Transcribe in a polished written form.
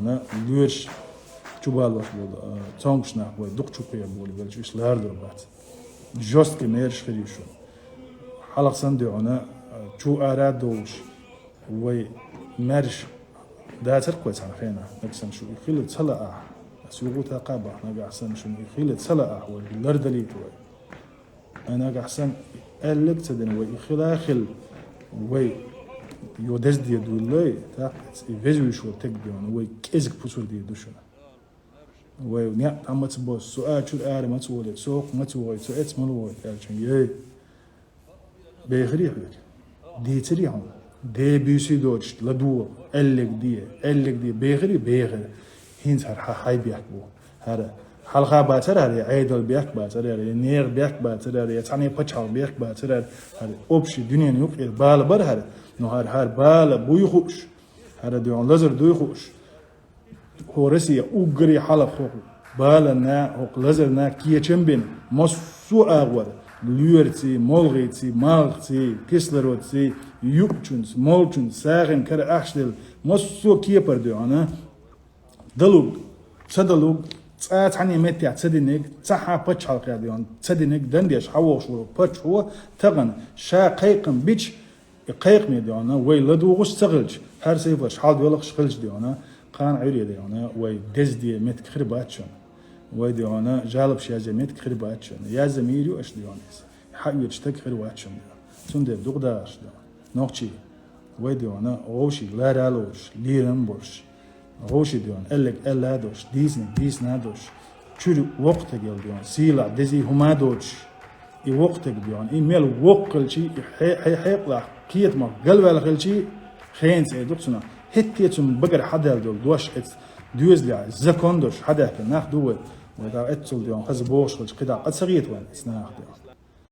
ona lüş çubal var bu. Çoğuşna bu duk çupuya bu böyle işlerdir bat. Just ki mer şkiri şu. Halaksan diyor ona çu ara doğuş. Ve merş ده تركوز على خينا نقسم شو يخيل تسلقة سوقو تقابة أنا قاعسن شو يخيل تسلقة واللردليت أنا قاعسن قلت تدين ويخيل آخل وي يودز دي دولاي تا يفيجو شو تقديون وي كيزك بوسور دي دوشنا وي نيا عم تبص سؤال شو الآر ما تقولي سوق ما تقولي سؤال ملوي يعني يي بيخريح لك دي تريهم دي بيسي دوش لدو ألق دي بيغري هين هر هاي بيحبو هذا حلقة باتر هذا عيدل بيحك باتر هذا نير بيحك باتر هذا تاني بتشال بيحك باتر هذا أبشي دنيا نيوك بال بر هذا نو هر بال بويخوش هذا ديون لزر دويخوش هو رسي أوجري حلق هو بالنا هو لزرنا كيه چنبين مسو أغور lüertsi, molgitsi, malgitsi, kislerotsi, yupçuns, molçuns, sağın kara axdel, mosu kieper diyor ana. Dalug, sadalug, tsaat hani metya tsadinik, tsaha paç halqya diyor. Tsadinik dendiş havoş vuru paç huwa tağın şa qayqın biç qayq mi diyor ana. Ve laduğuş tsağılç. Her sefer şal diyorlar şqılç diyor ana. Qan ayriye diyor ana. Ve dez diye met khirbaçın. ويدي أنا جالب شيء زميت خرب أتشن يا زميلي وإيش ديونيس حقي تشتك خرب أتشن سند دغداش ده نوقشي ويدي أنا غوشي لا رالوش ليرن بوش غوشي ديون إلك إلا دوش ديس نادوش شو وقت جل ديون سيلا دزي هما دوش إي وقت ديون إي ميل وقل شيء حيقلا كيت ما قلب على كل شيء خين سيدوكسنا هتيتم بقر حدا دول دوش دوزلي زكوندوش حدا كناخ دوت وإذا أتصل ديون خز بوش قد صغيت وين سناخ ديون